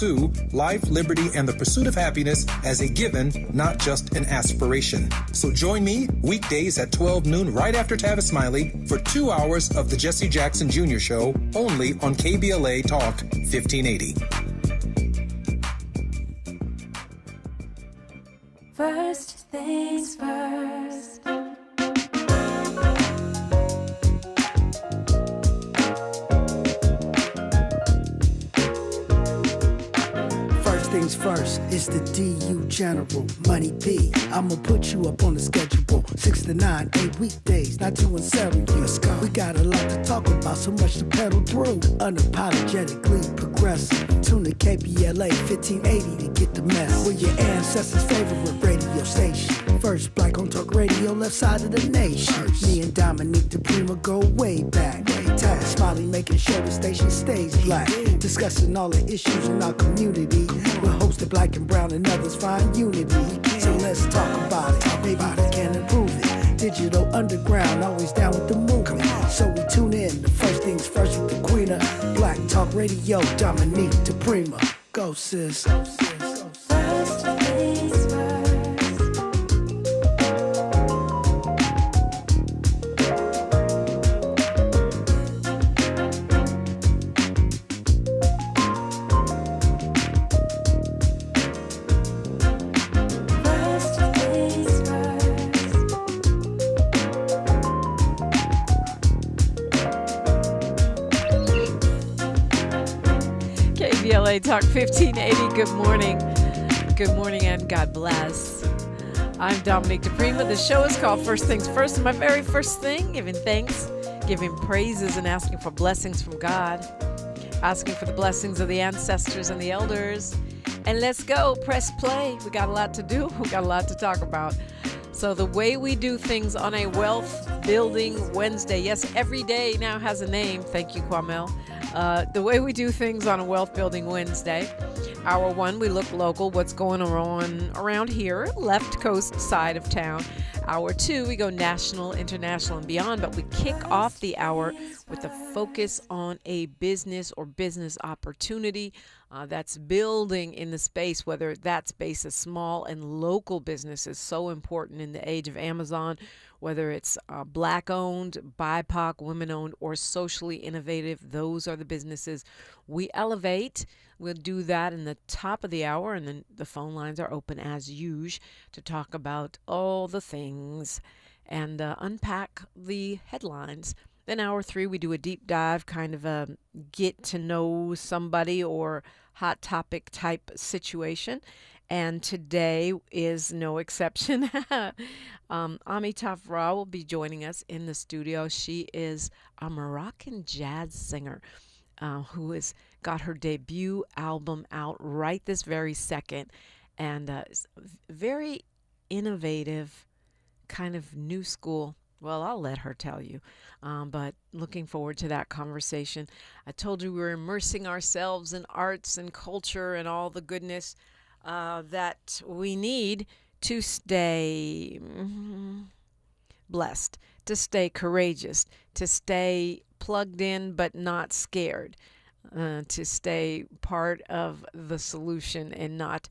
pursue life, liberty, and the pursuit of happiness as a given, not just an aspiration. So join me weekdays at 12 noon right after Tavis Smiley for 2 hours of the Jesse Jackson Jr. Show only on KBLA Talk 1580. First things first. Things first, it's the DU General, Money P. I'ma put you up on the schedule, 6 to 9, 8 weekdays, not 2 and 7. Let's go. We got a lot to talk about, so much to pedal through. Unapologetically progressive. Tune to KBLA 1580 to get the mess. We're your ancestors' favorite radio station. First black on talk radio, left side of the nation. Me and Dominique DiPrima go way back. Tag Smiley making sure the station stays black. Discussing all the issues in our community. We're hosted black and brown and others find unity. So let's talk about it. Maybe we can improve it. Digital underground, always down with the movement. So we tune in. The first things first with the Queen of Black Talk Radio, Dominique DiPrima. Go sis. First things first. KBLA Talk 1580. Good morning. Good morning and God bless. I'm Dominique DiPrima. The show is called First Things First. And my very first thing, giving thanks, giving praises, and asking for blessings from God. Asking for the blessings of the ancestors and the elders. And let's go. Press play. We got a lot to do. We got a lot to talk about. So the way we do things on a Wealth Building Wednesday. Yes, every day now has a name. Thank you, Kwamel. The way we do things on a Wealth Building Wednesday. Hour one, we look local, what's going on around here, left coast side of town. Hour two, we go national, international, and beyond. But we kick off the hour with a focus on a business or business opportunity that's building in the space, whether that space is small and local business is so important in the age of Amazon, whether it's Black-owned, BIPOC, women-owned, or socially innovative. Those are the businesses we elevate. We'll do that in the top of the hour, and then the phone lines are open as usual to talk about all the things and unpack the headlines. Then hour three, we do a deep dive, kind of a get to know somebody or hot topic type situation. And today is no exception. Amitaf Ra will be joining us in the studio. She is a Moroccan jazz singer who has got her debut album out right this very second. And very innovative, kind of new school. Well, I'll let her tell you. But looking forward to that conversation. I told you we were immersing ourselves in arts and culture and all the goodness that we need to stay blessed, to stay courageous, to stay plugged in but not scared, to stay part of the solution and not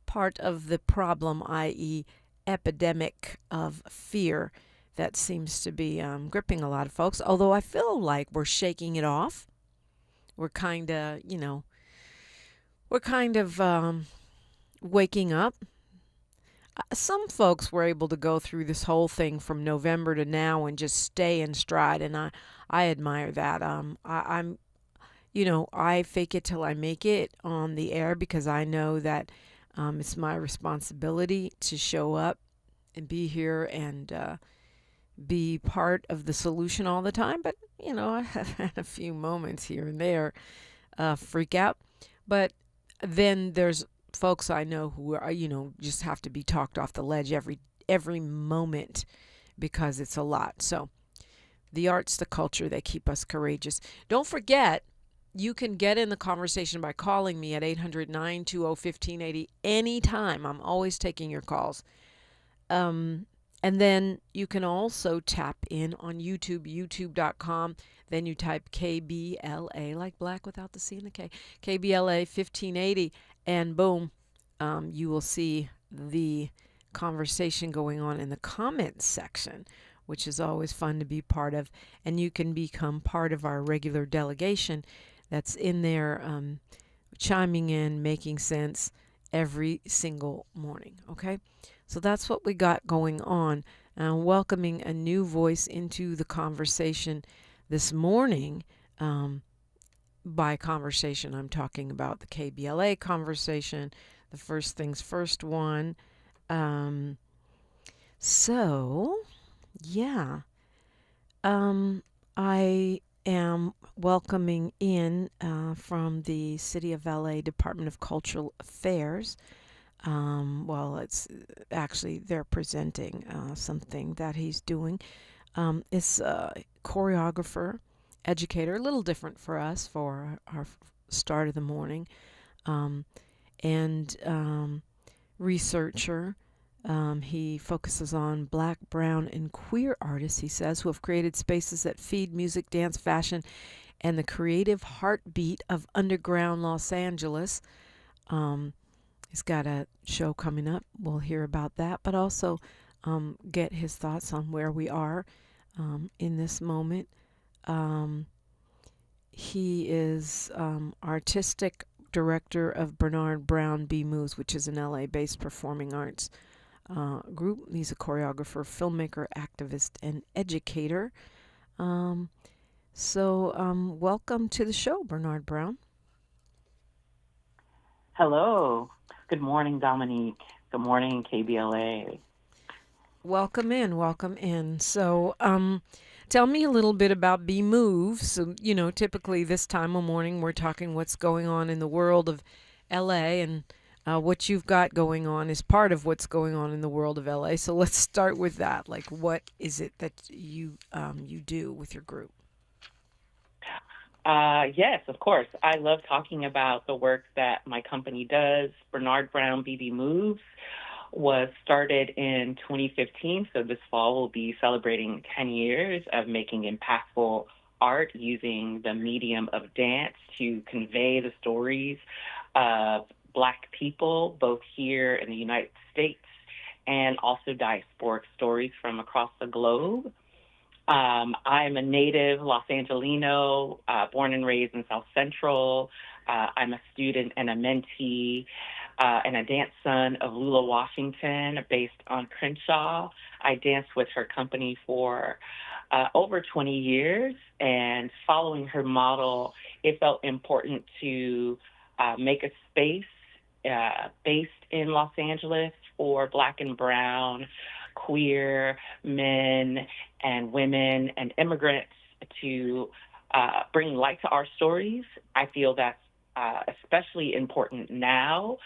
part of the problem, i.e. epidemic of fear that seems to be gripping a lot of folks. Although I feel like we're shaking it off. We're kind of, waking up. Some folks were able to go through this whole thing from November to now and just stay in stride, and I admire that. I'm I fake it till I make it on the air because I know that it's my responsibility to show up and be here and be part of the solution all the time. But, I have had a few moments here and there freak out. But then there's folks I know who are, just have to be talked off the ledge every moment because it's a lot. So the arts, the culture, they keep us courageous. Don't forget, you can get in the conversation by calling me at 800-920-1580 anytime. I'm always taking your calls. And then you can also tap in on YouTube, youtube.com. Then you type KBLA, like black without the C and the K, KBLA 1580, and boom, you will see the conversation going on in the comments section, which is always fun to be part of. And you can become part of our regular delegation that's in there, chiming in, making sense every single morning. Okay? So that's what we got going on. Welcoming a new voice into the conversation this morning. By conversation, I'm talking about the KBLA conversation, the First Things First one. So, yeah. I am welcoming in from the City of LA Department of Cultural Affairs. Well, it's actually they're presenting something that he's doing. It's a choreographer, educator, a little different for us for our start of the morning, and researcher. He focuses on Black, brown, and queer artists, he says, who have created spaces that feed music, dance, fashion, and the creative heartbeat of underground Los Angeles. He's got a show coming up. We'll hear about that, but also get his thoughts on where we are in this moment. He is artistic director of Bernard Brown B. Moves, which is an LA-based performing arts group. He's a choreographer, filmmaker, activist, and educator. So welcome to the show, Bernard Brown. Hello. Good morning, Dominique. Good morning, KBLA. Welcome in, welcome in. So tell me a little bit about B Moves. So, typically this time of morning we're talking what's going on in the world of LA, and what you've got going on is part of what's going on in the world of LA. So let's start with that. Like, what is it that you do with your group? Yes, of course. I love talking about the work that my company does. Bernard Brown BB Moves was started in 2015, so this fall we'll be celebrating 10 years of making impactful art using the medium of dance to convey the stories of Black people, both here in the United States and also diasporic stories from across the globe. I'm a native Los Angelino, born and raised in South Central. I'm a student and a mentee and a dance son of Lula Washington, based on Crenshaw. I danced with her company for over 20 years, and following her model, it felt important to make a space based in Los Angeles for Black and brown, queer men and women and immigrants to bring light to our stories. I feel that's especially important now,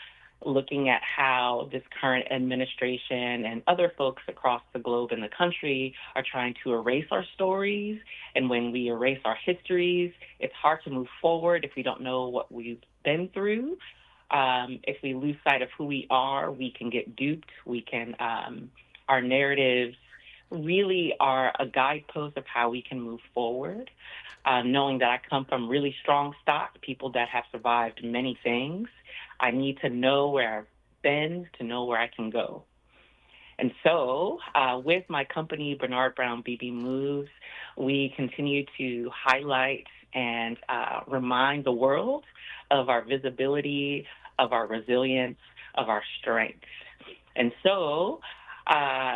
looking at how this current administration and other folks across the globe and the country are trying to erase our stories. And when we erase our histories, it's hard to move forward if we don't know what we've been through. If we lose sight of who we are, we can get duped. We can, our narratives really are a guidepost of how we can move forward. Knowing that I come from really strong stock, people that have survived many things, I need to know where I've been to know where I can go. And so with my company, Bernard Brown BB Moves, we continue to highlight and remind the world of our visibility, of our resilience, of our strength. And so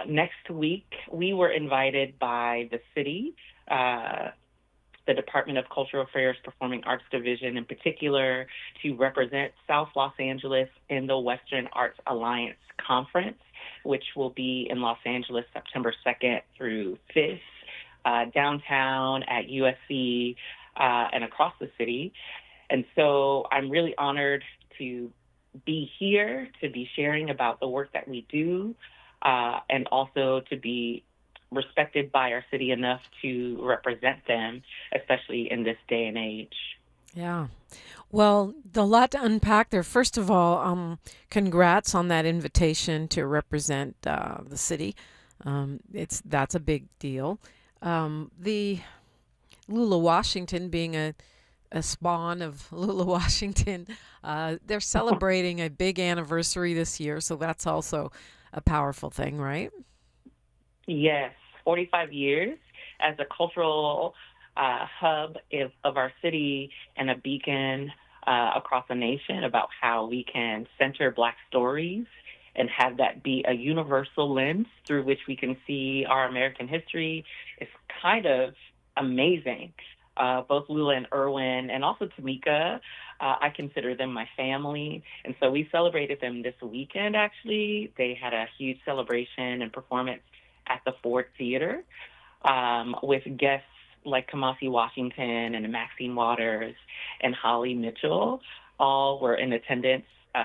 next week, we were invited by the city, the Department of Cultural Affairs Performing Arts Division in particular, to represent South Los Angeles in the Western Arts Alliance Conference, which will be in Los Angeles September 2nd through 5th, downtown at USC and across the city. And so I'm really honored to be here, to be sharing about the work that we do, and also to be respected by our city enough to represent them, especially in this day and age. Yeah. Well, a lot to unpack there. First of all, congrats on that invitation to represent the city That's a big deal. The Lula Washington being a spawn of Lula Washington, they're celebrating a big anniversary this year, so that's also a powerful thing, right? Yes, 45 years as a cultural hub of our city and a beacon across the nation about how we can center Black stories and have that be a universal lens through which we can see our American history is kind of amazing. Both Lula and Erwin, and also Tamika, I consider them my family. And so we celebrated them this weekend, actually. They had a huge celebration and performance at the Ford Theater with guests like Kamasi Washington and Maxine Waters and Holly Mitchell. All were in attendance.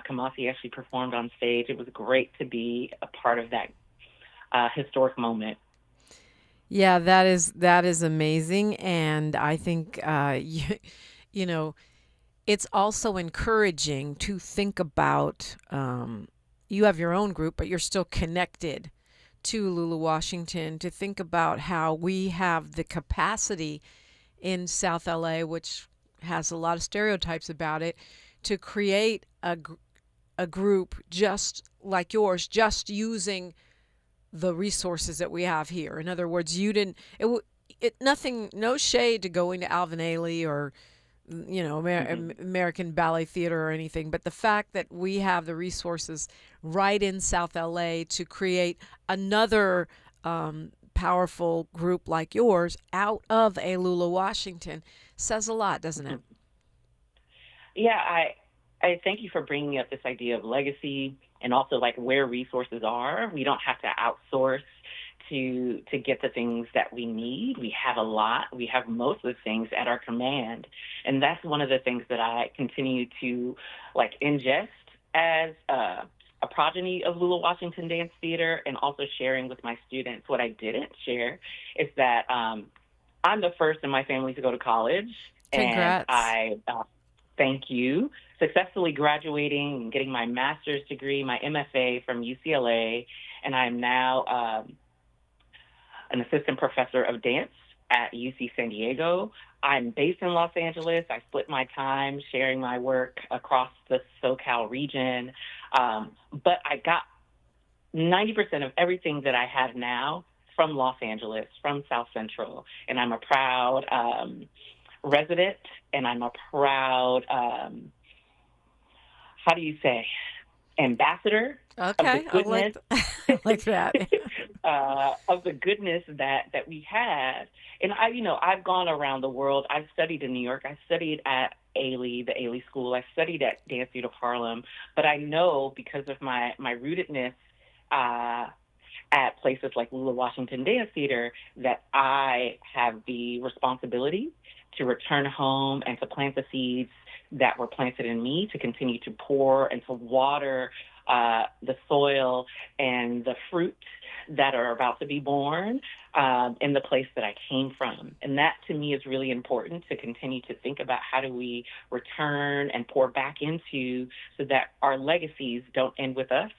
Kamasi actually performed on stage. It was great to be a part of that historic moment. Yeah, that is amazing, and I think you know it's also encouraging to think about. You have your own group, but you're still connected to Lula Washington. To think about how we have the capacity in South LA, which has a lot of stereotypes about it, to create a group just like yours, just using the resources that we have here. In other words, you didn't, nothing, no shade to going to Alvin Ailey or, American Ballet Theater or anything, but the fact that we have the resources right in South LA to create another powerful group like yours out of a Lula Washington says a lot, doesn't it? Yeah, I thank you for bringing up this idea of legacy and also like where resources are. We don't have to outsource to get the things that we need. We have a lot. We have most of the things at our command. And that's one of the things that I continue to like ingest as a progeny of Lula Washington Dance Theater, and also sharing with my students. What I didn't share is that I'm the first in my family to go to college. Congrats. And I thank you. Successfully graduating and getting my master's degree, my MFA from UCLA, and I'm now an assistant professor of dance at UC San Diego. I'm based in Los Angeles. I split my time sharing my work across the SoCal region, but I got 90% of everything that I have now from Los Angeles, from South Central, and I'm a proud resident, and I'm a proud, ambassador of the goodness, I like that. of the goodness that we have. And I've gone around the world. I've studied in New York. I studied at Ailey, the Ailey School. I studied at Dance Theater of Harlem. But I know because of my rootedness at places like Lula Washington Dance Theater that I have the responsibility to return home and to plant the seeds that were planted in me, to continue to pour and to water the soil and the fruit that are about to be born in the place that I came from. And that, to me, is really important, to continue to think about how do we return and pour back into, so that our legacies don't end with us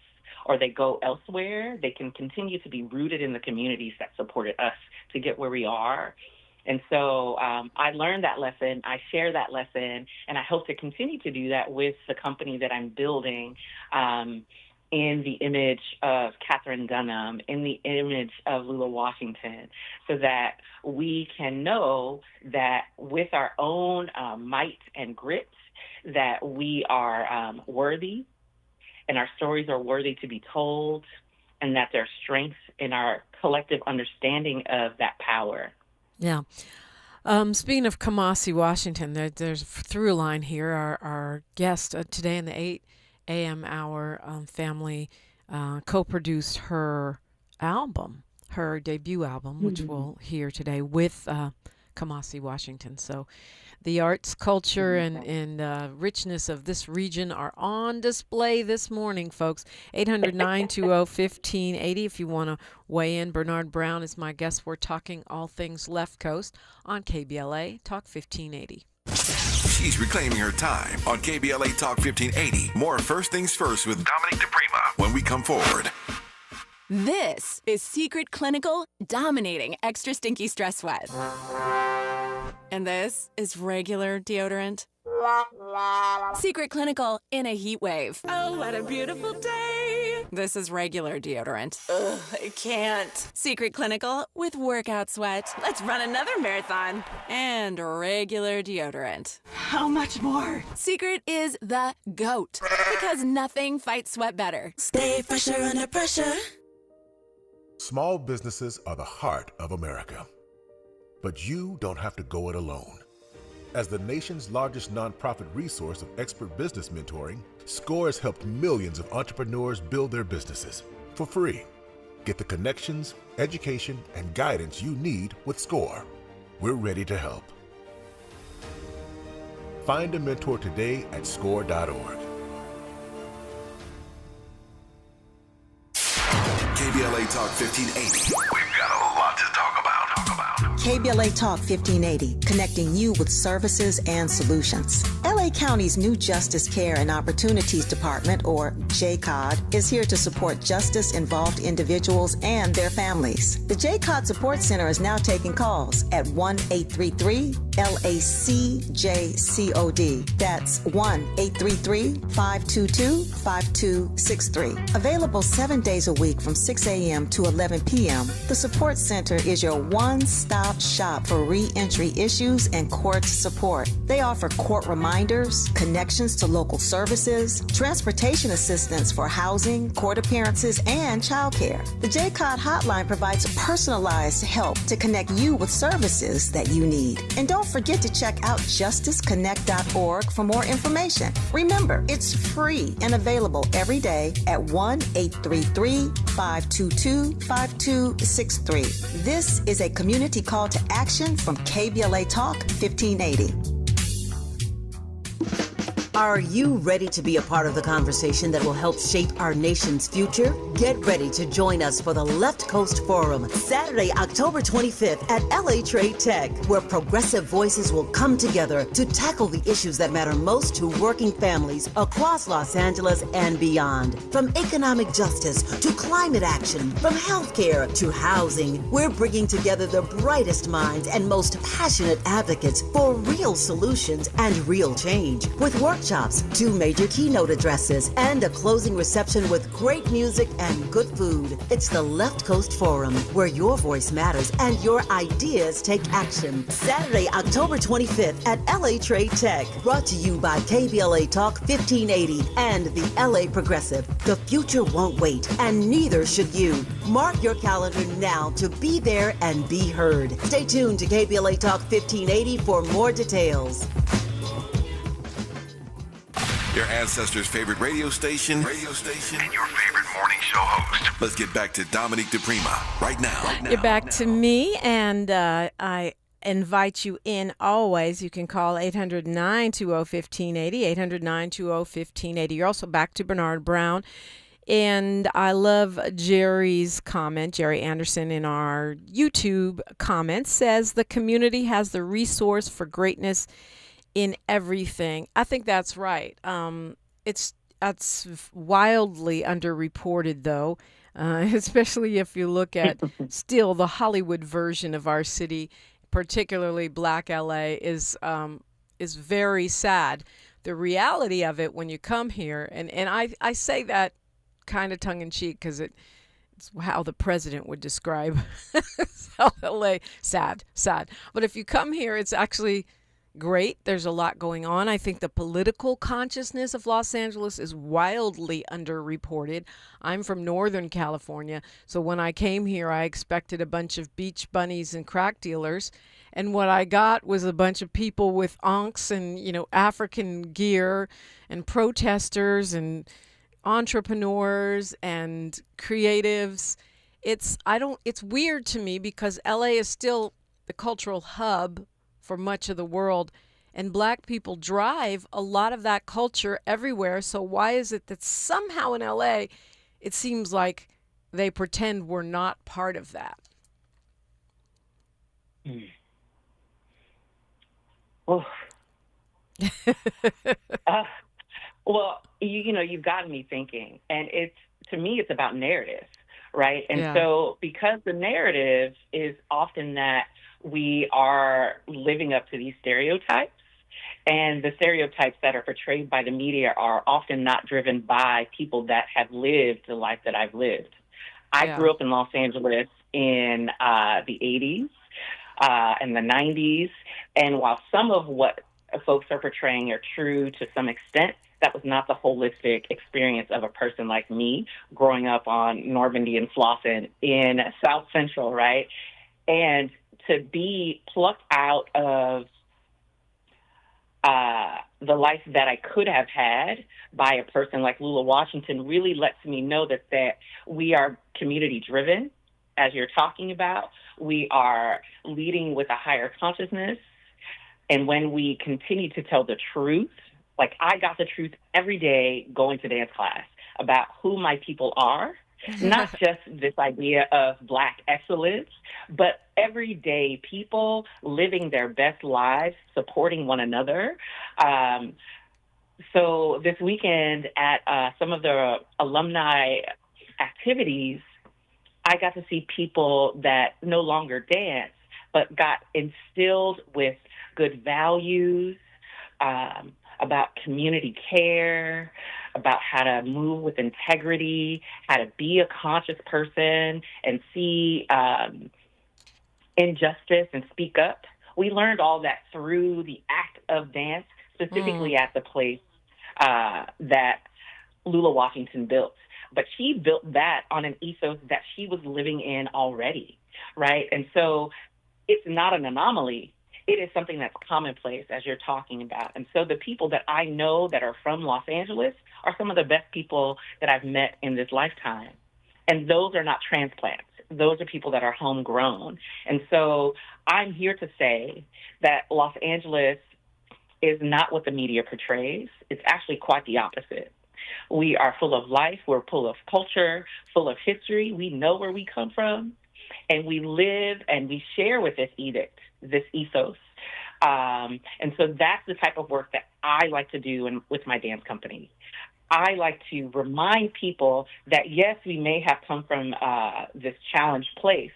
or they go elsewhere. They can continue to be rooted in the communities that supported us to get where we are. And so I learned that lesson, I share that lesson, and I hope to continue to do that with the company that I'm building in the image of Katherine Dunham, in the image of Lula Washington, so that we can know that with our own might and grit, that we are worthy, and our stories are worthy to be told, and that there's strength in our collective understanding of that power. Yeah. Speaking of Kamasi Washington, there's a through line here. Our guest today in the 8 a.m. hour, family co-produced her album, her debut album, which we'll hear today with Kamasi Washington. So the arts, culture, and richness of this region are on display this morning, folks. 800-920-1580 if you want to weigh in. Bernard Brown is my guest. We're talking all things Left Coast on KBLA Talk 1580. She's reclaiming her time on KBLA Talk 1580. More First Things First with Dominique DiPrima when we come forward. This is Secret Clinical dominating extra stinky stress sweat. And this is regular deodorant. Secret Clinical in a heat wave. Oh, what a beautiful day. This is regular deodorant. Ugh, I can't. Secret Clinical with workout sweat. Let's run another marathon. And regular deodorant. How much more? Secret is the GOAT. Because nothing fights sweat better. Stay fresher under pressure. Small businesses are the heart of America. But you don't have to go it alone. As the nation's largest nonprofit resource of expert business mentoring, SCORE has helped millions of entrepreneurs build their businesses for free. Get the connections, education, and guidance you need with SCORE. We're ready to help. Find a mentor today at score.org. KBLA Talk 1580. We've got a lot to talk about. KBLA Talk 1580, connecting you with services and solutions. LA County's new Justice Care and Opportunities Department, or JCOD, is here to support justice-involved individuals and their families. The JCOD Support Center is now taking calls at 1-833-LACJCOD. That's 1-833-522-5263. Available 7 days a week from 6 a.m. to 11 p.m., the Support Center is your one-stop shop for re-entry issues and court support. They offer court reminders, connections to local services, transportation assistance for housing, court appearances, and childcare. The JCOD hotline provides personalized help to connect you with services that you need. And don't forget to check out justiceconnect.org for more information. Remember, it's free and available every day at 1-833-522-5263. This is a community call to action from KBLA Talk 1580. Are you ready to be a part of the conversation that will help shape our nation's future? Get ready to join us for the Left Coast Forum, Saturday, October 25th at LA Trade Tech, where progressive voices will come together to tackle the issues that matter most to working families across Los Angeles and beyond. From economic justice to climate action, from healthcare to housing, we're bringing together the brightest minds and most passionate advocates for real solutions and real change. With workshops, 2 major keynote addresses, and a closing reception with great music and good food. It's the Left Coast Forum, where your voice matters and your ideas take action. Saturday, October 25th at LA Trade Tech. Brought to you by KBLA Talk 1580 and the LA Progressive. The future won't wait, and neither should you. Mark your calendar now to be there and be heard. Stay tuned to KBLA Talk 1580 for more details. Your ancestors' favorite radio station, and your favorite morning show host. Let's get back to Dominique DiPrima right now. You're back to me, and I invite you in always. You can call 800-920-1580, 800-920-1580. You're also back to Bernard Brown. And I love Jerry's comment. Jerry Anderson in our YouTube comments says the community has the resource for greatness in everything. I think that's right. It's wildly underreported, though, especially if you look at still the Hollywood version of our city, particularly Black LA, is very sad. The reality of it when you come here, and I say that kind of tongue-in-cheek because it's how the president would describe South LA. Sad. But if you come here, it's actually great. There's a lot going on. I think the political consciousness of Los Angeles is wildly underreported. I'm from Northern California, so when I came here, I expected a bunch of beach bunnies and crack dealers, and what I got was a bunch of people with onks and, African gear and protesters and entrepreneurs and creatives. It's weird to me because LA is still the cultural hub for much of the world, and Black people drive a lot of that culture everywhere. So why is it that somehow in LA it seems like they pretend we're not part of that? Oh. Well, you've gotten me thinking, and to me it's about narrative, right? And so because the narrative is often that we are living up to these stereotypes, and the stereotypes that are portrayed by the media are often not driven by people that have lived the life that I've lived. I grew up in Los Angeles in the 80s and the 90s, and while some of what folks are portraying are true to some extent, that was not the holistic experience of a person like me growing up on Normandy and Slauson in South Central, right? And to be plucked out of the life that I could have had by a person like Lula Washington really lets me know that we are community-driven, as you're talking about. We are leading with a higher consciousness. And when we continue to tell the truth, like I got the truth every day going to dance class about who my people are, not just this idea of Black excellence, but everyday people living their best lives, supporting one another. So this weekend at some of the alumni activities, I got to see people that no longer dance, but got instilled with good values, about community care, about how to move with integrity, how to be a conscious person and see injustice and speak up. We learned all that through the act of dance, specifically at the place that Lula Washington built. But she built that on an ethos that she was living in already, right? And so it's not an anomaly. It is something that's commonplace, as you're talking about. And so the people that I know that are from Los Angeles are some of the best people that I've met in this lifetime. And those are not transplants. Those are people that are homegrown. And so I'm here to say that Los Angeles is not what the media portrays. It's actually quite the opposite. We are full of life. We're full of culture, full of history. We know where we come from. And we live and we share with this edict, this ethos. And so that's the type of work that I like to do with my dance company. I like to remind people that, yes, we may have come from this challenged place,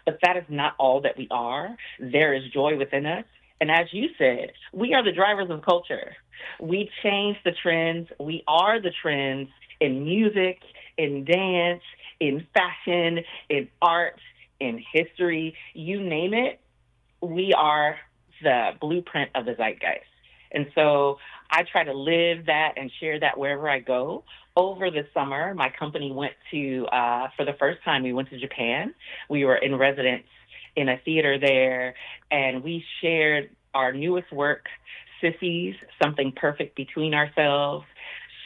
but that is not all that we are. There is joy within us. And as you said, we are the drivers of culture. We change the trends. We are the trends in music, in dance, in fashion, in art, in history, you name it. We are the blueprint of the zeitgeist. And so I try to live that and share that wherever I go. Over the summer, my company went to, for the first time, we went to Japan. We were in residence in a theater there, and we shared our newest work, Sissies, Something Perfect Between Ourselves,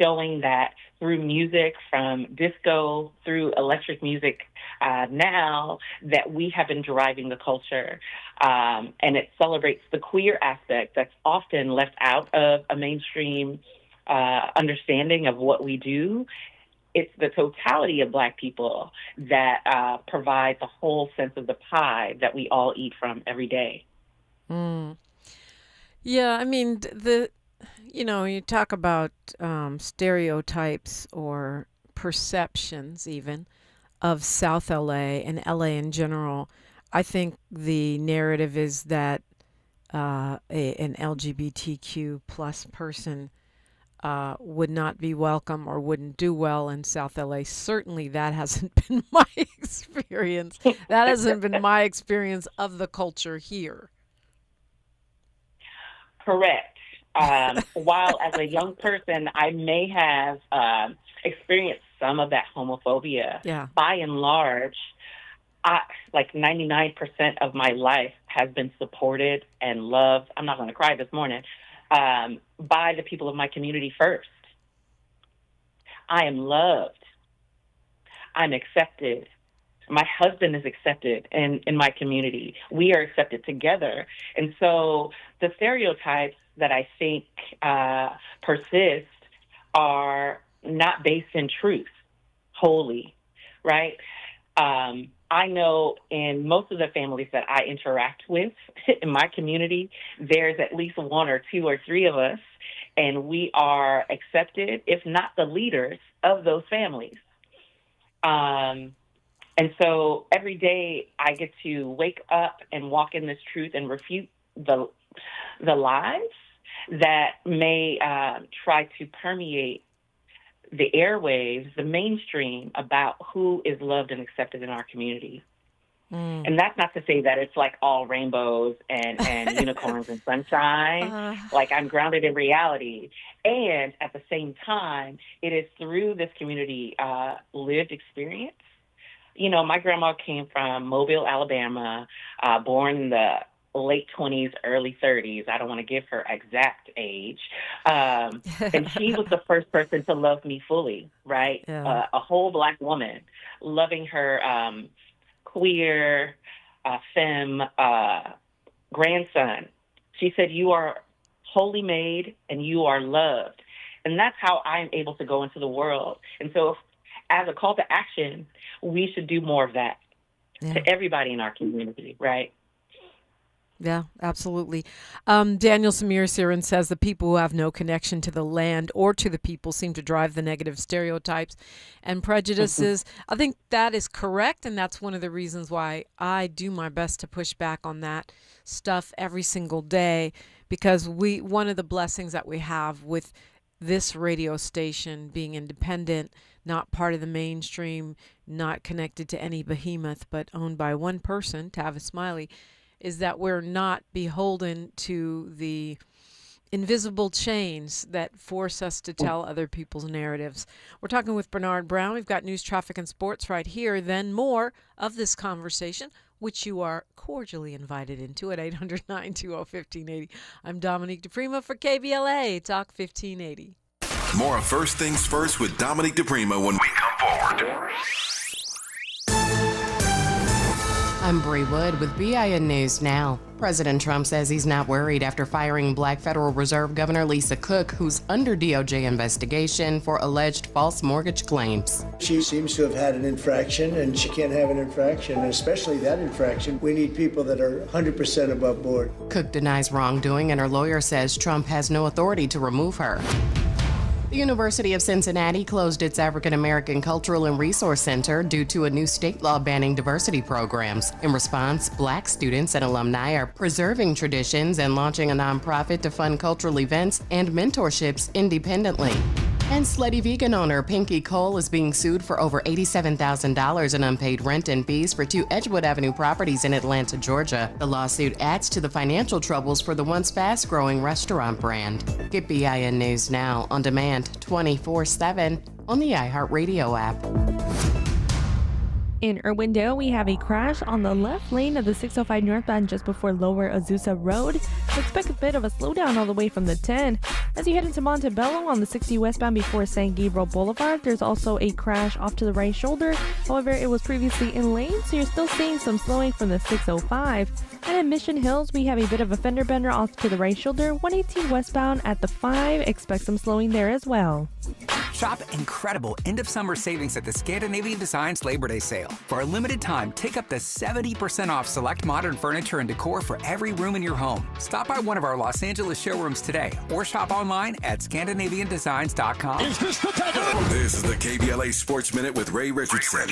showing that through music, from disco through electric music, now that we have been driving the culture. And it celebrates the queer aspect that's often left out of a mainstream understanding of what we do. It's the totality of Black people that provide the whole sense of the pie that we all eat from every day. Yeah, I mean, you talk about stereotypes or perceptions even of South LA and LA in general. I think the narrative is that an LGBTQ plus person would not be welcome or wouldn't do well in South LA. Certainly that hasn't been my experience. That hasn't been my experience of the culture here. Correct. While as a young person, I may have experienced some of that homophobia, by and large, like 99% of my life has been supported and loved. I'm not going to cry this morning. By the people of my community first. I am loved. I'm accepted. My husband is accepted in my community. We are accepted together. And so the stereotypes that I think persist are not based in truth wholly, right? I know in most of the families that I interact with in my community, there's at least one or two or three of us, and we are accepted, if not the leaders of those families. And so every day I get to wake up and walk in this truth and refute the lies that may try to permeate the airwaves, the mainstream, about who is loved and accepted in our community. And that's not to say that it's like all rainbows and unicorns and sunshine. Like, I'm grounded in reality. And at the same time, it is through this community lived experience. You know, my grandma came from Mobile, Alabama, born in the late 20s, early 30s. I don't want to give her exact age. And she was the first person to love me fully, right? Yeah. A whole Black woman, loving her queer, femme grandson. She said, "You are wholly made and you are loved." And that's how I'm able to go into the world. And so as a call to action, we should do more of that to everybody in our community, right? Yeah, absolutely. Daniel Samir Sirin says the people who have no connection to the land or to the people seem to drive the negative stereotypes and prejudices. I think that is correct, and that's one of the reasons why I do my best to push back on that stuff every single day, because one of the blessings that we have with this radio station being independent, not part of the mainstream, not connected to any behemoth, but owned by one person, Tavis Smiley, is that we're not beholden to the invisible chains that force us to tell other people's narratives. We're talking with Bernard Brown. We've got news, traffic, and sports right here. Then more of this conversation, which you are cordially invited into at 800-920-1580. I'm Dominique DiPrima for KBLA Talk 1580. More of First Things First with Dominique DiPrima when we come forward. I'm Bree Wood with BIN News Now. President Trump says he's not worried after firing Black Federal Reserve Governor Lisa Cook, who's under DOJ investigation for alleged false mortgage claims. She seems to have had an infraction, and she can't have an infraction, especially that infraction. We need people that are 100% above board. Cook denies wrongdoing, and her lawyer says Trump has no authority to remove her. The University of Cincinnati closed its African American Cultural and Resource Center due to a new state law banning diversity programs. In response, Black students and alumni are preserving traditions and launching a nonprofit to fund cultural events and mentorships independently. And Slutty Vegan owner Pinky Cole is being sued for over $87,000 in unpaid rent and fees for 2 Edgewood Avenue properties in Atlanta, Georgia. The lawsuit adds to the financial troubles for the once fast-growing restaurant brand. Get BIN News Now on demand 24/7 on the iHeartRadio app. In Irwindale, we have a crash on the left lane of the 605 northbound just before Lower Azusa Road. So expect a bit of a slowdown all the way from the 10. As you head into Montebello on the 60 westbound before San Gabriel Boulevard, there's also a crash off to the right shoulder. However, it was previously in lane, so you're still seeing some slowing from the 605. And in Mission Hills, we have a bit of a fender bender off to the right shoulder, 118 westbound at the 5. Expect some slowing there as well. Shop incredible end-of-summer savings at the Scandinavian Designs Labor Day sale. For a limited time, take up to 70% off select modern furniture and decor for every room in your home. Stop by one of our Los Angeles showrooms today or shop online at ScandinavianDesigns.com. This is the KBLA Sports Minute with Ray Richardson.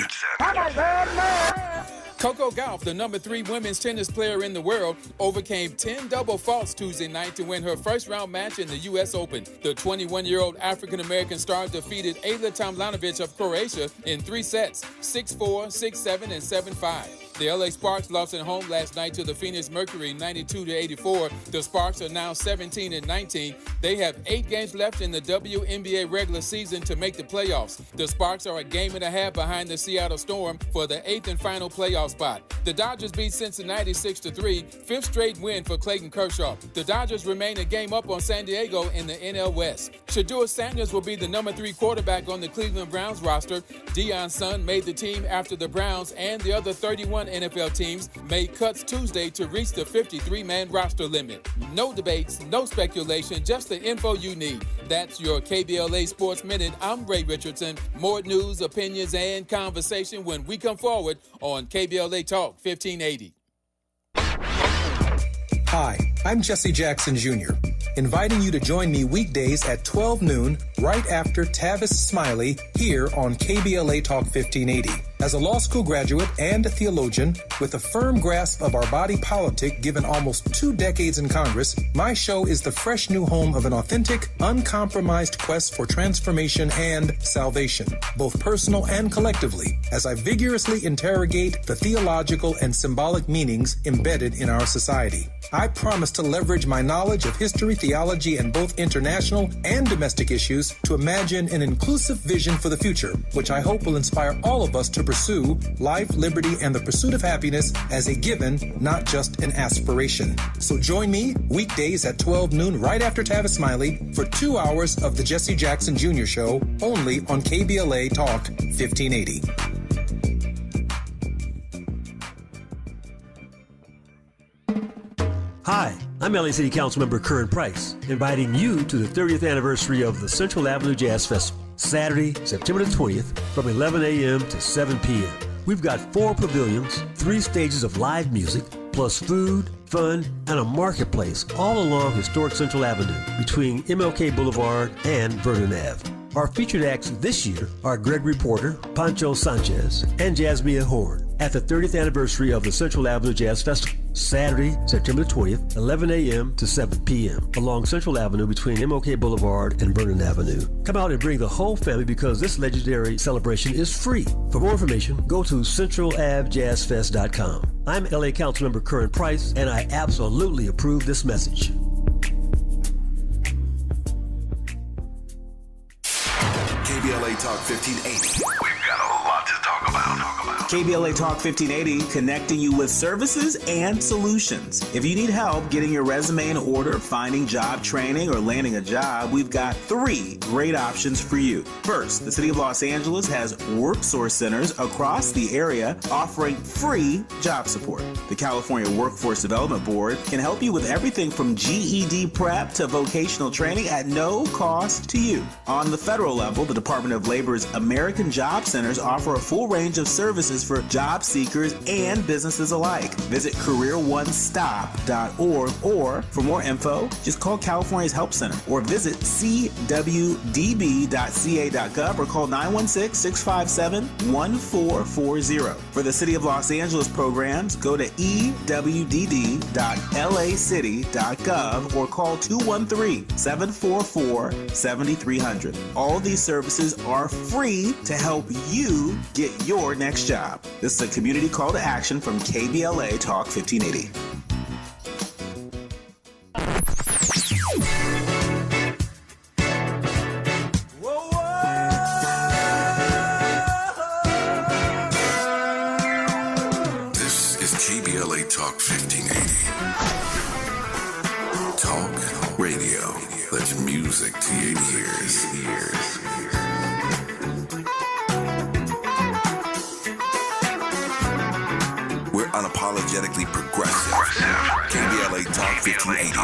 Coco Gauff, the number 3 women's tennis player in the world, overcame 10 double faults Tuesday night to win her first-round match in the U.S. Open. The 21-year-old African-American star defeated Ayla Tomljanovic of Croatia in 3 sets, 6-4, 6-7, and 7-5. The LA Sparks lost at home last night to the Phoenix Mercury 92-84. The Sparks are now 17-19. They have 8 games left in the WNBA regular season to make the playoffs. The Sparks are a game and a half behind the Seattle Storm for the 8th and final playoff spot. The Dodgers beat Cincinnati 6-3, 5th straight win for Clayton Kershaw. The Dodgers remain a game up on San Diego in the NL West. Shedeur Sanders will be the number 3 quarterback on the Cleveland Browns roster. Deion's son made the team after the Browns and the other 31 NFL teams made cuts Tuesday to reach the 53-man roster limit. No debates, no speculation, just the info you need. That's your KBLA Sports Minute. I'm Ray Richardson. More news, opinions, and conversation when we come forward on KBLA Talk 1580. Hi, I'm Jesse Jackson Jr., inviting you to join me weekdays at 12 noon right after Tavis Smiley here on KBLA Talk 1580. As a law school graduate and theologian with a firm grasp of our body politic given almost 2 decades in Congress, my show is the fresh new home of an authentic, uncompromised quest for transformation and salvation, both personal and collectively, as I vigorously interrogate the theological and symbolic meanings embedded in our society. I promise to leverage my knowledge of history, theology, and both international and domestic issues to imagine an inclusive vision for the future, which I hope will inspire all of us to pursue life, liberty, and the pursuit of happiness as a given, not just an aspiration. So join me weekdays at 12 noon right after Tavis Smiley for 2 hours of the Jesse Jackson Jr. Show only on KBLA Talk 1580. Hi, I'm LA City Councilmember Curran Price, inviting you to the 30th anniversary of the Central Avenue Jazz Festival, Saturday, September the 20th, from 11 a.m. to 7 p.m. We've got 4 pavilions, 3 stages of live music, plus food, fun, and a marketplace all along historic Central Avenue between MLK Boulevard and Vernon Ave. Our featured acts this year are Gregory Porter, Pancho Sanchez, and Jasmine Horn at the 30th anniversary of the Central Avenue Jazz Festival, Saturday, September 20th, 11 a.m. to 7 p.m. along Central Avenue between MLK Boulevard and Vernon Avenue. Come out and bring the whole family because this legendary celebration is free. For more information, go to centralavjazzfest.com. I'm LA Councilmember Curran Price, and I absolutely approve this message. KBLA Talk 1580. We've got a lot to talk about. KBLA Talk 1580, connecting you with services and solutions. If you need help getting your resume in order, finding job training, or landing a job, we've got 3 great options for you. First, the City of Los Angeles has WorkSource centers across the area offering free job support. The California Workforce Development Board can help you with everything from GED prep to vocational training at no cost to you. On the federal level, the Department of Labor's American Job Centers offer a full range of services for job seekers and businesses alike. Visit careeronestop.org, or for more info, just call California's Help Center or visit cwdb.ca.gov or call 916-657-1440. For the City of Los Angeles programs, go to ewdd.lacity.gov or call 213-744-7300. All these services are free to help you get your next job. This is a community call to action from KBLA Talk 1580. This is KBLA Talk 1580. Talk radio. That's music to your ears. We're unapologetically progressive. KBLA Talk 1580.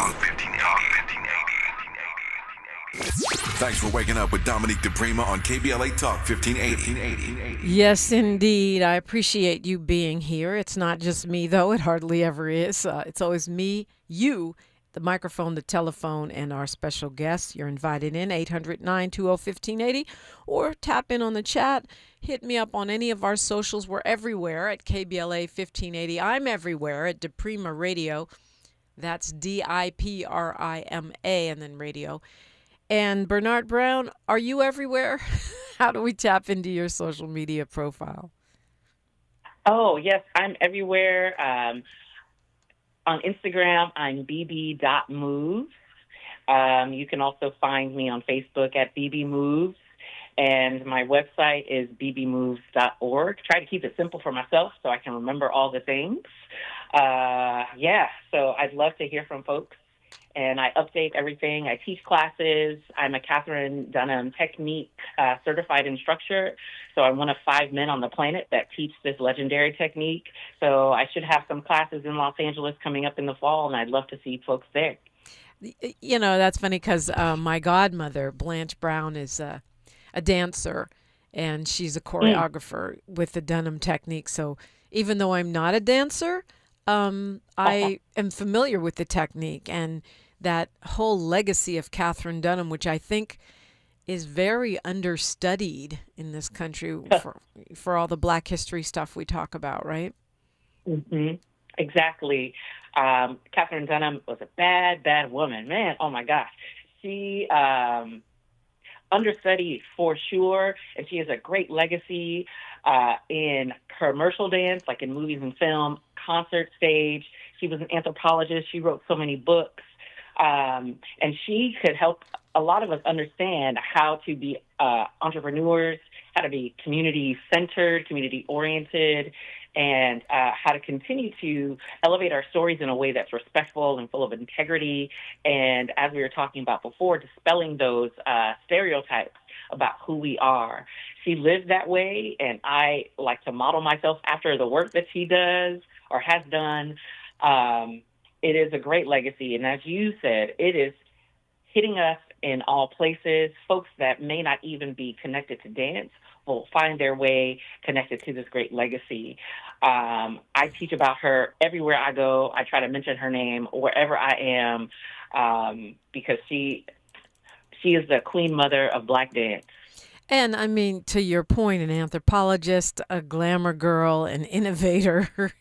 Thanks for waking up with Dominique DiPrima on KBLA Talk 1580. Yes, indeed. I appreciate you being here. It's not just me, though. It hardly ever is. It's always me, you, the microphone, the telephone, and our special guests. You're invited in, 800-920-1580, or tap in on the chat. Hit me up on any of our socials. We're everywhere at KBLA 1580. I'm everywhere at DiPrima Radio. That's DIPRIMA and then radio. And Bernard Brown, are you everywhere? How do we tap into your social media profile? Oh, yes, I'm everywhere. On Instagram, I'm bb.moves. You can also find me on Facebook at bbmoves. And my website is bbmoves.org. Try to keep it simple for myself so I can remember all the things. So I'd love to hear from folks. And I update everything. I teach classes. I'm a Catherine Dunham technique certified instructor. So I'm one of 5 men on the planet that teach this legendary technique. So I should have some classes in Los Angeles coming up in the fall, and I'd love to see folks there. You know, that's funny because my godmother, Blanche Brown, is a dancer, and she's a choreographer with the Dunham technique. So even though I'm not a dancer, I am familiar with the technique and that whole legacy of Catherine Dunham, which I think is very understudied in this country for all the Black history stuff we talk about, right? Mm-hmm. Exactly. Katherine Dunham was a bad, bad woman. Man, oh my gosh. She understudied for sure, and she has a great legacy in commercial dance, like in movies and film, concert stage. She was an anthropologist. She wrote so many books, and she could help a lot of us understand how to be entrepreneurs, how to be community-centered, community-oriented, and how to continue to elevate our stories in a way that's respectful and full of integrity. And as we were talking about before, dispelling those stereotypes about who we are. She lives that way, and I like to model myself after the work that she does or has done. It is a great legacy. And as you said, it is hitting us in all places. Folks that may not even be connected to dance will find their way connected to this great legacy. I teach about her everywhere I go. I try to mention her name wherever I am, because she is the queen mother of Black dance. And I mean, to your point, an anthropologist, a glamour girl, an innovator,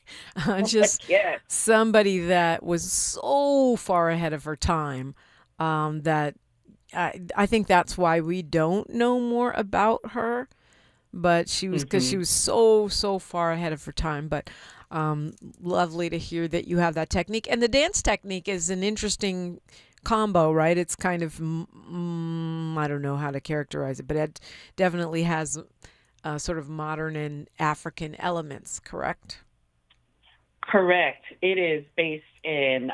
just somebody that was so far ahead of her time that I think that's why we don't know more about her. But she was, because she was so far ahead of her time. But lovely to hear that you have that technique. And the dance technique is an interesting combo, right? It's kind of, I don't know how to characterize it, but it definitely has sort of modern and African elements, correct? Correct. It is based in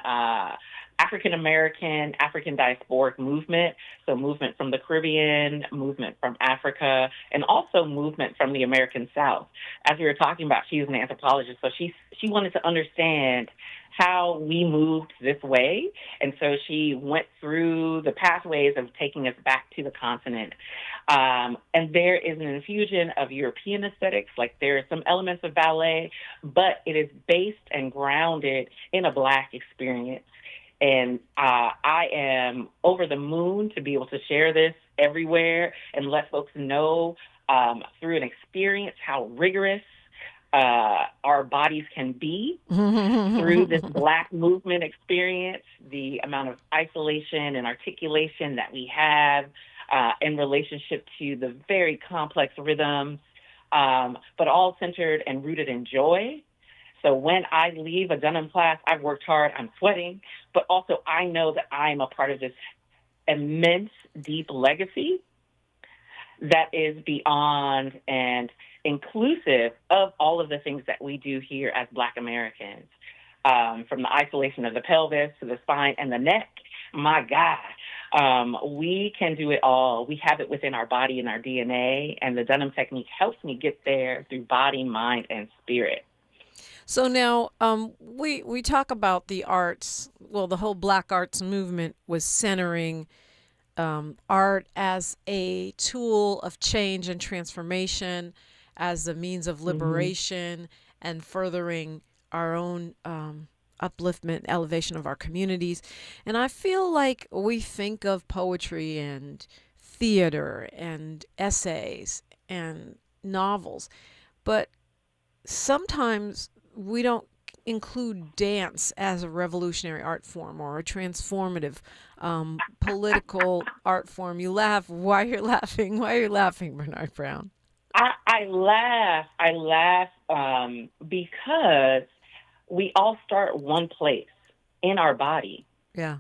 African-American, African diasporic movement, so movement from the Caribbean, movement from Africa, and also movement from the American South. As we were talking about, she was an anthropologist, so she wanted to understand how we moved this way, and so she went through the pathways of taking us back to the continent. And there is an infusion of European aesthetics, like there are some elements of ballet, but it is based and grounded in a Black experience. And I am over the moon to be able to share this everywhere and let folks know through an experience how rigorous our bodies can be through this Black movement experience, the amount of isolation and articulation that we have in relationship to the very complex rhythms, but all centered and rooted in joy. So when I leave a Dunham class, I've worked hard, I'm sweating, but also I know that I'm a part of this immense, deep legacy that is beyond and inclusive of all of the things that we do here as Black Americans, from the isolation of the pelvis to the spine and the neck. My God, we can do it all. We have it within our body and our DNA, and the Dunham technique helps me get there through body, mind, and spirit. So now we talk about the arts. Well, the whole Black arts movement was centering art as a tool of change and transformation, as a means of liberation and furthering our own upliftment, elevation of our communities. And I feel like we think of poetry and theater and essays and novels, but sometimes we don't include dance as a revolutionary art form or a transformative political art form. You laugh. Why you're laughing? Why are you laughing, Bernard Brown? I laugh because we all start one place, in our body. Yeah.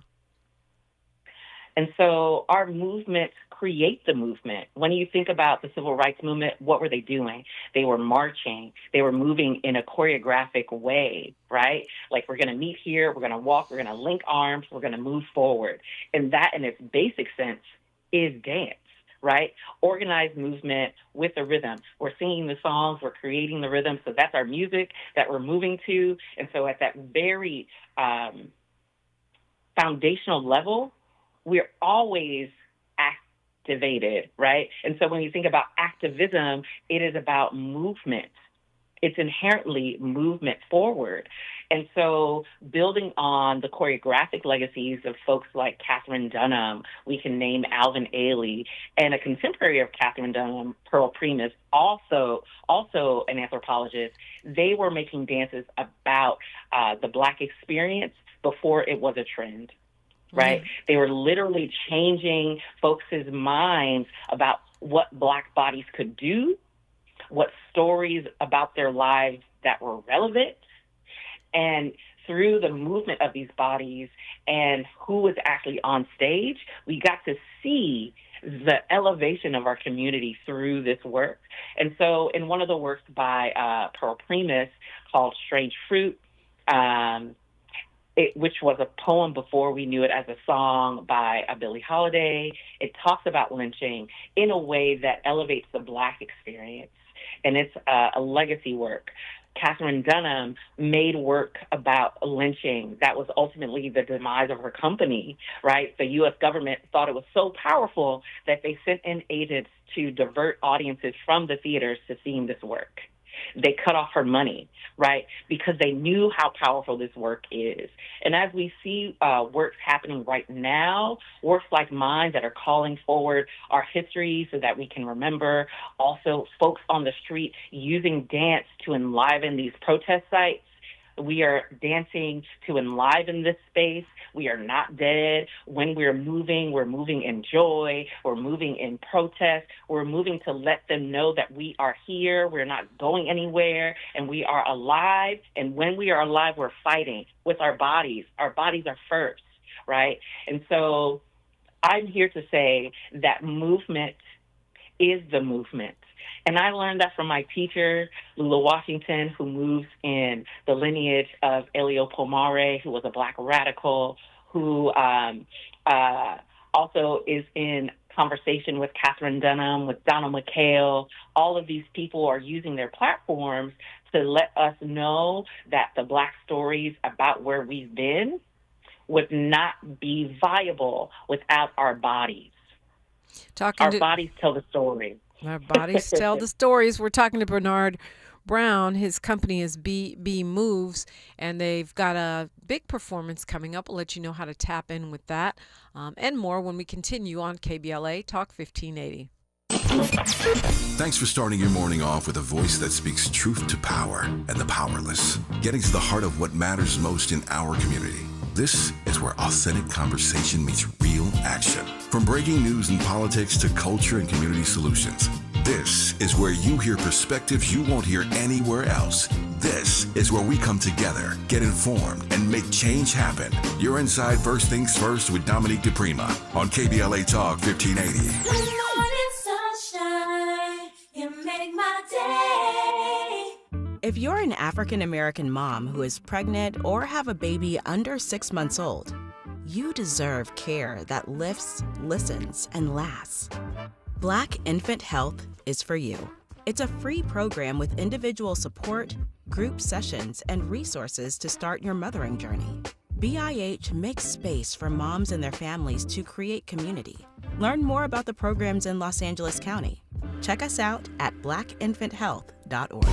And so our movements create the movement. When you think about the civil rights movement, what were they doing? They were marching. They were moving in a choreographic way, right? Like, we're going to meet here, we're going to walk, we're going to link arms, we're going to move forward. And that, in its basic sense, is dance, right? Organized movement with a rhythm. We're singing the songs, we're creating the rhythm, so that's our music that we're moving to. And so at that very foundational level, we're always activated, right? And so when you think about activism, it is about movement. It's inherently movement forward. And so building on the choreographic legacies of folks like Katherine Dunham, we can name Alvin Ailey, and a contemporary of Katherine Dunham, Pearl Primus, also an anthropologist. They were making dances about the Black experience before it was a trend, right? Mm-hmm. They were literally changing folks' minds about what Black bodies could do, what stories about their lives that were relevant. And through the movement of these bodies and who was actually on stage, we got to see the elevation of our community through this work. And so in one of the works by Pearl Primus called Strange Fruit, which was a poem before we knew it as a song by Billie Holiday, it talks about lynching in a way that elevates the Black experience. And it's a legacy work. Katherine Dunham made work about lynching. That was ultimately the demise of her company, right? The U.S. government thought it was so powerful that they sent in agents to divert audiences from the theaters to seeing this work. They cut off her money, right, because they knew how powerful this work is. And as we see works happening right now, works like mine that are calling forward our history so that we can remember, also folks on the street using dance to enliven these protest sites. We are dancing to enliven this space. We are not dead. When we're moving in joy. We're moving in protest. We're moving to let them know that we are here. We're not going anywhere, and we are alive. And when we are alive, we're fighting with our bodies. Our bodies are first, right? And so I'm here to say that movement is the movement. And I learned that from my teacher, Lula Washington, who moves in the lineage of Elio Pomare, who was a Black radical, who also is in conversation with Katherine Dunham, with Donald McHale. All of these people are using their platforms to let us know that the Black stories about where we've been would not be viable without our bodies. Our bodies tell the story. Our bodies tell the stories. We're talking to Bernard Brown. His company is B Moves, and they've got a big performance coming up. We'll let you know how to tap in with that and more when we continue on KBLA Talk 1580. Thanks for starting your morning off with a voice that speaks truth to power and the powerless, getting to the heart of what matters most in our community. This is where authentic conversation meets real action. From breaking news and politics to culture and community solutions. This is where you hear perspectives you won't hear anywhere else. This is where we come together, get informed, and make change happen. You're inside First Things First with Dominique DiPrima on KBLA Talk 1580. Good morning, sunshine. You make my day. If you're an African-American mom who is pregnant or have a baby under 6 months old, you deserve care that lifts, listens, and lasts. Black Infant Health is for you. It's a free program with individual support, group sessions, and resources to start your mothering journey. BIH makes space for moms and their families to create community. Learn more about the programs in Los Angeles County. Check us out at blackinfanthealth.org.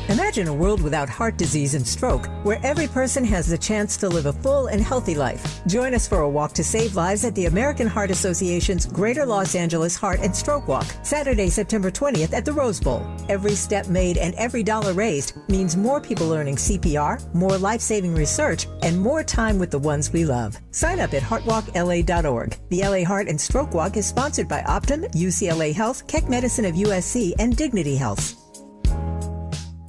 Imagine a world without heart disease and stroke, where every person has the chance to live a full and healthy life. Join us for a walk to save lives at the American Heart Association's Greater Los Angeles Heart and Stroke Walk, Saturday, September 20th at the Rose Bowl. Every step made and every dollar raised means more people learning CPR, more life-saving research, and more time with the ones we love. Sign up at heartwalkla.org. The LA Heart and Stroke Walk is sponsored by Optum, UCLA Health, Keck Medicine of USC, and Dignity Health.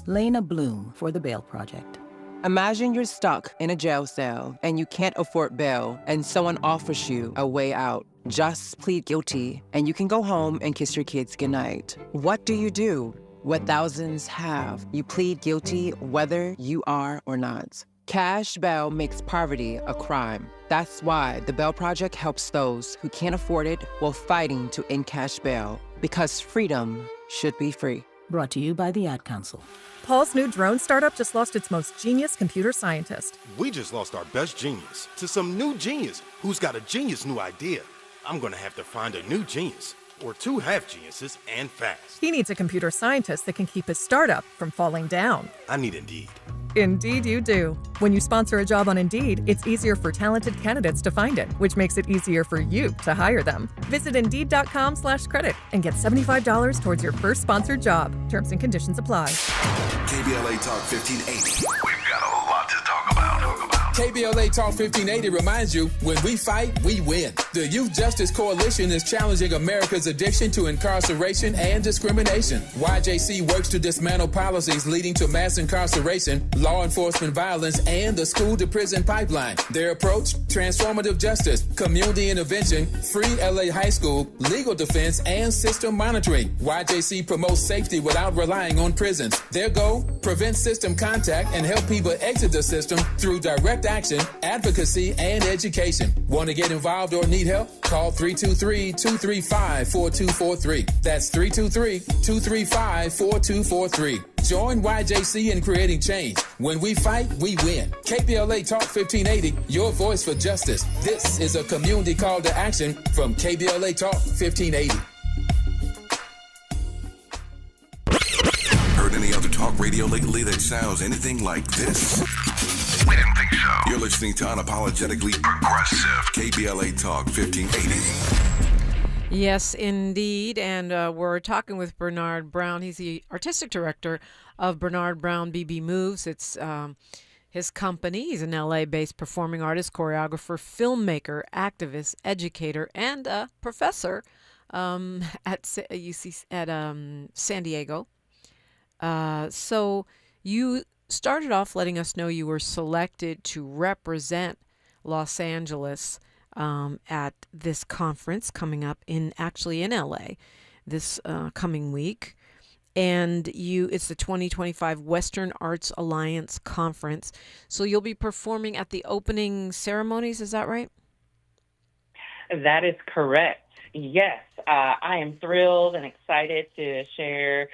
Lena Bloom for the Bail Project. Imagine you're stuck in a jail cell and you can't afford bail and someone offers you a way out. Just plead guilty and you can go home and kiss your kids goodnight. What do? What thousands have. You plead guilty whether you are or not. Cash bail makes poverty a crime. That's why the Bail Project helps those who can't afford it while fighting to end cash bail. Because freedom should be free. Brought to you by the Ad Council. Paul's new drone startup just lost its most genius computer scientist. We just lost our best genius to some new genius who's got a genius new idea. I'm gonna have to find a new genius, or two half geniuses, and fast. He needs a computer scientist that can keep his startup from falling down. I need Indeed. Indeed, you do. When you sponsor a job on Indeed, it's easier for talented candidates to find it, which makes it easier for you to hire them. Visit Indeed.com/credit and get $75 towards your first sponsored job. Terms and conditions apply. KBLA Talk 1580. We've got a lot to talk about. KBLA Talk 1580 reminds you, when we fight, we win. The Youth Justice Coalition is challenging America's addiction to incarceration and discrimination. YJC works to dismantle policies leading to mass incarceration, law enforcement violence, and the school-to-prison pipeline. Their approach? Transformative justice, community intervention, free LA high school, legal defense, and system monitoring. YJC promotes safety without relying on prisons. Their goal? Prevent system contact and help people exit the system through direct action, advocacy, and education. Want to get involved or need help? Call 323-235-4243. That's 323-235-4243. Join YJC in creating change. When we fight, we win. KBLA Talk 1580, your voice for justice. This is a community call to action from KBLA Talk 1580. Heard any other talk radio lately that sounds anything like this? We didn't think so. You're listening to Unapologetically Progressive, KBLA Talk 1580. Yes, indeed. And we're talking with Bernard Brown. He's the artistic director of Bernard Brown BB Moves. It's his company. He's an LA-based performing artist, choreographer, filmmaker, activist, educator, and a professor at San Diego. So you started off letting us know you were selected to represent Los Angeles at this conference coming up in LA this coming week. And it's the 2025 Western Arts Alliance Conference. So you'll be performing at the opening ceremonies, is that right? That is correct. Yes, I am thrilled and excited to share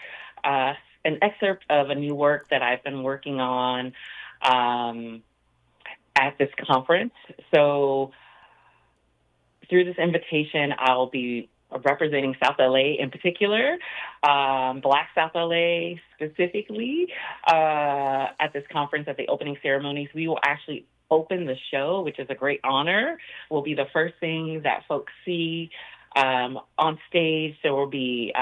an excerpt of a new work that I've been working on at this conference. So through this invitation, I'll be representing South LA in particular, Black South LA specifically, at this conference at the opening ceremonies. We will actually open the show, which is a great honor. Will be the first thing that folks see on stage. There will be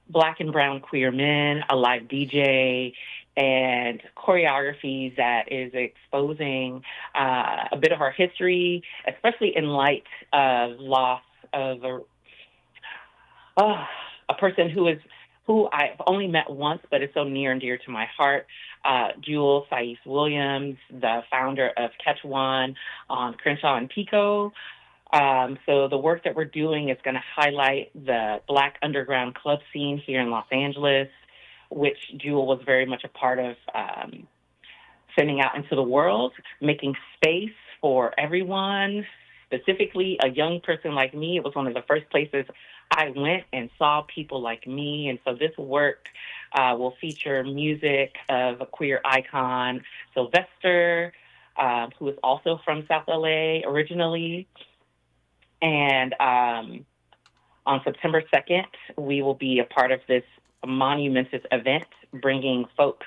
Black and brown queer men, a live DJ, and choreography that is exposing a bit of our history, especially in light of loss of a person who I've only met once, but is so near and dear to my heart, Jewel Saiz Williams, the founder of Catch One on Crenshaw and Pico. So the work that we're doing is going to highlight the Black underground club scene here in Los Angeles, which Jewel was very much a part of sending out into the world, making space for everyone, specifically a young person like me. It was one of the first places I went and saw people like me. And so this work will feature music of a queer icon, Sylvester, who is also from South LA originally. And on September 2nd, we will be a part of this monumentous event, bringing folks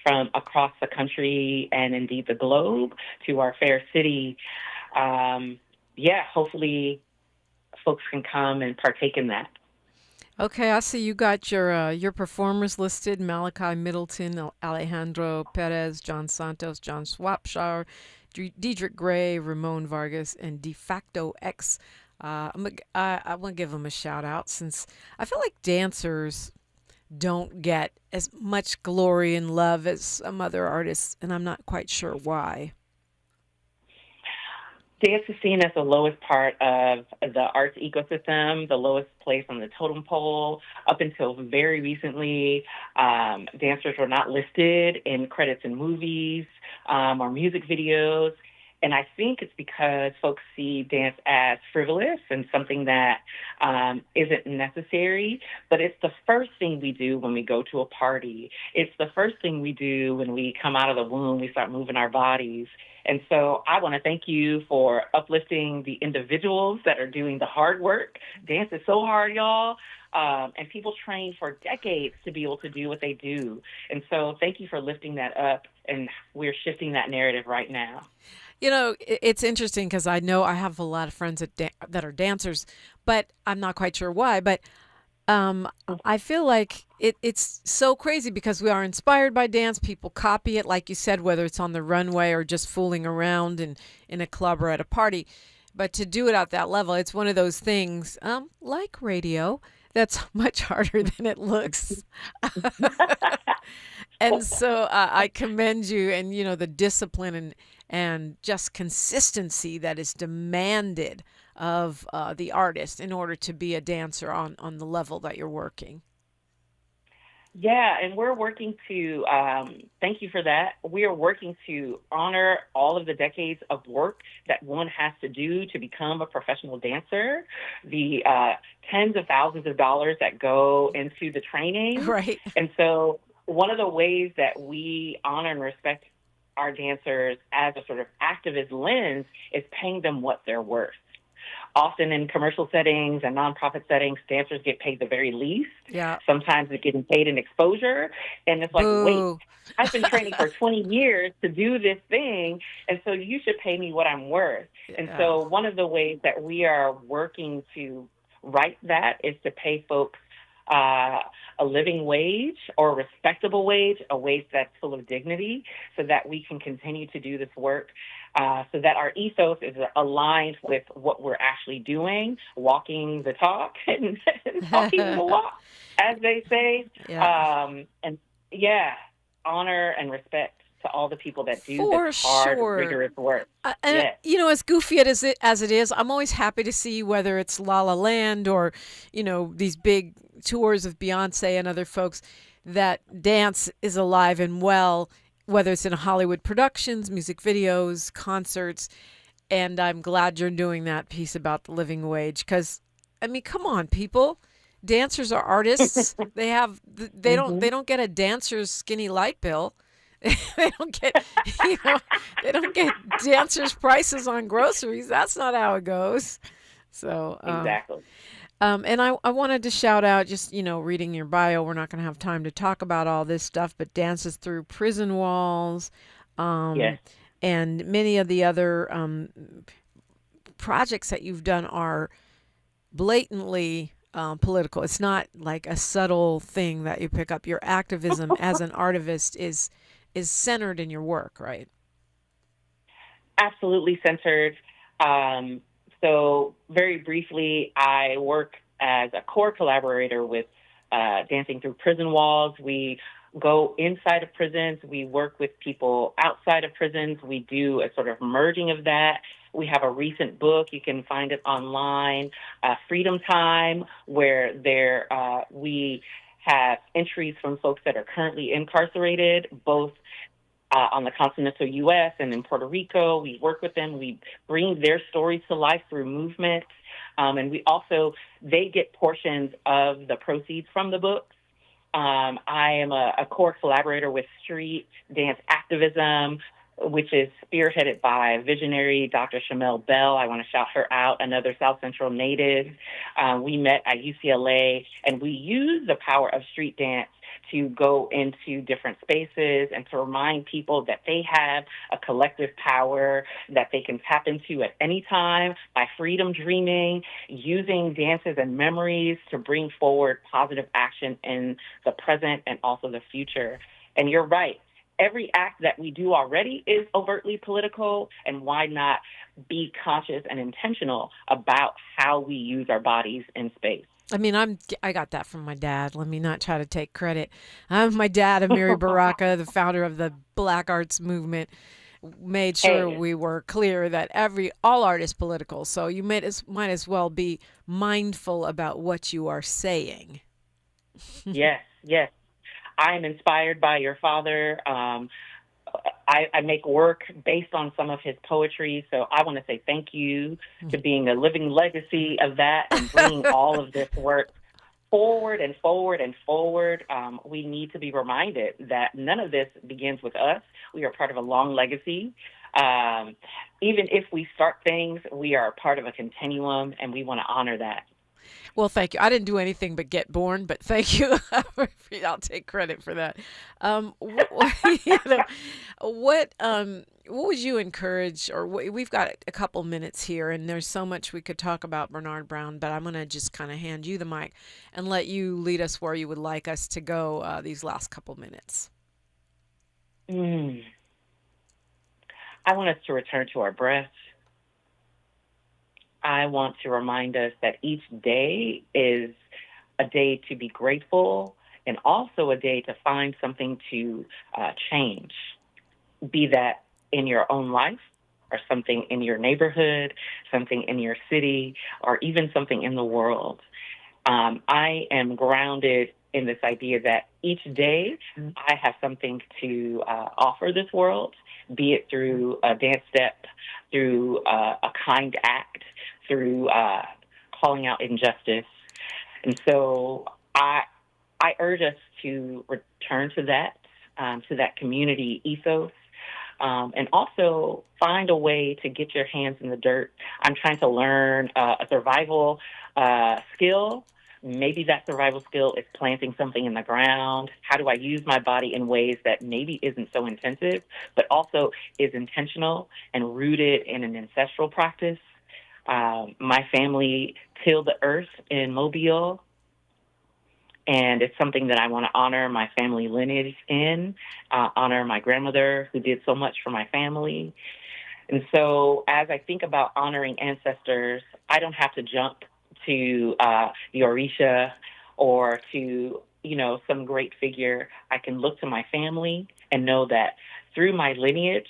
from across the country and indeed the globe to our fair city. Hopefully folks can come and partake in that. Okay, I see you got your performers listed: Malachi Middleton, Alejandro Perez, John Santos, John Swapshire, Diedrich Gray, Ramon Vargas, and De Facto X. I want to give them a shout out, since I feel like dancers don't get as much glory and love as some other artists, and I'm not quite sure why. Dance is seen as the lowest part of the arts ecosystem, the lowest place on the totem pole. Up until very recently, dancers were not listed in credits in movies or music videos. And I think it's because folks see dance as frivolous and something that isn't necessary. But it's the first thing we do when we go to a party. It's the first thing we do when we come out of the womb. We start moving our bodies. And so I want to thank you for uplifting the individuals that are doing the hard work. Dance is so hard, y'all. And people train for decades to be able to do what they do. And so thank you for lifting that up. And we're shifting that narrative right now. You know, it's interesting because I know I have a lot of friends that are dancers, but I'm not quite sure why. But I feel like it's so crazy because we are inspired by dance. People copy it, like you said, whether it's on the runway or just fooling around in a club or at a party. But to do it at that level, it's one of those things, like radio, that's much harder than it looks. And so I commend you and, you know, the discipline and just consistency that is demanded of the artist in order to be a dancer on the level that you're working. Yeah, and we're working to, thank you for that. We are working to honor all of the decades of work that one has to do to become a professional dancer, the tens of thousands of dollars that go into the training. Right. And so one of the ways that we honor and respect our dancers as a sort of activist lens is paying them what they're worth. Often in commercial settings and nonprofit settings, dancers get paid the very least. Yeah. Sometimes they're getting paid in exposure. And it's like, wait, I've been training for 20 years to do this thing, and so you should pay me what I'm worth. Yeah. And so one of the ways that we are working to right that is to pay folks a living wage or a respectable wage, a wage that's full of dignity, so that we can continue to do this work, so that our ethos is aligned with what we're actually doing, walking the talk and talking the walk, as they say. Yeah. Honor and respect to all the people that do this hard, rigorous work. And you know, as goofy as it is, I'm always happy to see whether it's La La Land or, you know, these big tours of Beyonce and other folks, that dance is alive and well, whether it's in Hollywood productions, music videos, concerts. And I'm glad you're doing that piece about the living wage, because, I mean, come on, people. Dancers are artists. They don't get a dancer's skinny light bill. They don't get, they don't get dancers' prices on groceries. That's not how it goes. So exactly. And I wanted to shout out, just, you know, reading your bio, we're not going to have time to talk about all this stuff, but Dances Through Prison Walls, yes. And many of the other projects that you've done are blatantly political. It's not like a subtle thing that you pick up. Your activism as an artist is centered in your work, right? Absolutely centered. So very briefly, I work as a core collaborator with Dancing Through Prison Walls. We go inside of prisons. We work with people outside of prisons. We do a sort of merging of that. We have a recent book. You can find it online, Freedom Time, where we have entries from folks that are currently incarcerated, both on the continental U.S. and in Puerto Rico. We work with them. We bring their stories to life through movement. And they get portions of the proceeds from the books. I am a core collaborator with Street Dance Activism, which is spearheaded by visionary Dr. Shamel Bell. I want to shout her out, another South Central native. We met at UCLA, and we use the power of street dance to go into different spaces and to remind people that they have a collective power that they can tap into at any time by freedom dreaming, using dances and memories to bring forward positive action in the present and also the future. And you're right. Every act that we do already is overtly political, and why not be conscious and intentional about how we use our bodies in space? I mean, I got that from my dad. Let me not try to take credit. My dad, Amiri Baraka, the founder of the Black Arts Movement, made sure we were clear that all art is political. So you might as well be mindful about what you are saying. Yes. I am inspired by your father. I make work based on some of his poetry, so I want to say thank you to being a living legacy of that and bringing all of this work forward and forward and forward. We need to be reminded that none of this begins with us. We are part of a long legacy. Even if we start things, we are part of a continuum, and we want to honor that. Well, thank you. I didn't do anything but get born, but thank you. I'll take credit for that. What would you encourage, or we've got a couple minutes here, and there's so much we could talk about Bernard Brown, but I'm going to just kind of hand you the mic and let you lead us where you would like us to go these last couple minutes. I want us to return to our breath. I want to remind us that each day is a day to be grateful and also a day to find something to change, be that in your own life or something in your neighborhood, something in your city, or even something in the world. I am grounded in this idea that each day I have something to offer this world, be it through a dance step, through a kind act, through calling out injustice. And so I urge us to return to that community ethos, and also find a way to get your hands in the dirt. I'm trying to learn a survival skill. Maybe that survival skill is planting something in the ground. How do I use my body in ways that maybe isn't so intensive, but also is intentional and rooted in an ancestral practice? My family tilled the earth in Mobile, and it's something that I want to honor my family lineage in, honor my grandmother who did so much for my family. And so as I think about honoring ancestors, I don't have to jump to the Orisha or to, some great figure. I can look to my family and know that through my lineage,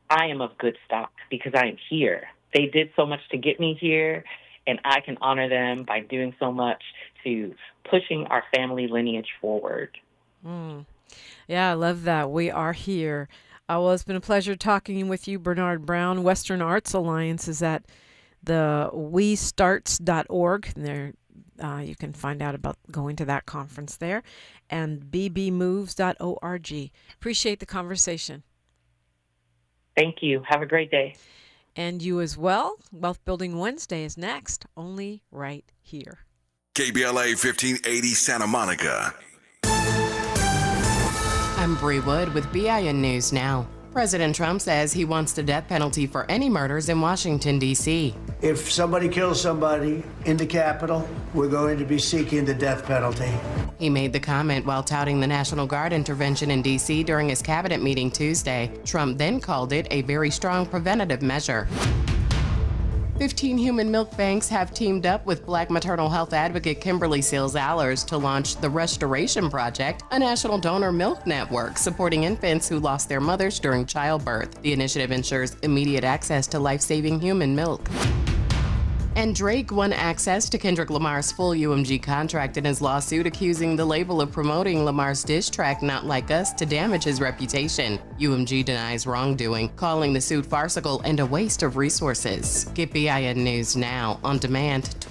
I am of good stock because I am here. They did so much to get me here, and I can honor them by doing so much to pushing our family lineage forward. Yeah, I love that. We are here. Well, it's been a pleasure talking with you, Bernard Brown. Western Arts Alliance is at the westarts.org. There, you can find out about going to that conference there, and bbmoves.org. Appreciate the conversation. Thank you. Have a great day. And you as well. Wealth Building Wednesday is next, only right here. KBLA 1580 Santa Monica. I'm Bree Wood with BIN News Now. President Trump says he wants the death penalty for any murders in Washington, D.C. If somebody kills somebody in the Capitol, we're going to be seeking the death penalty. He made the comment while touting the National Guard intervention in D.C. during his cabinet meeting Tuesday. Trump then called it a very strong preventative measure. 15 human milk banks have teamed up with Black maternal health advocate Kimberly Seals-Allers to launch the Restoration Project, a national donor milk network supporting infants who lost their mothers during childbirth. The initiative ensures immediate access to life-saving human milk. And Drake won access to Kendrick Lamar's full UMG contract in his lawsuit, accusing the label of promoting Lamar's diss track Not Like Us to damage his reputation. UMG denies wrongdoing, calling the suit farcical and a waste of resources. Get BIN News Now on demand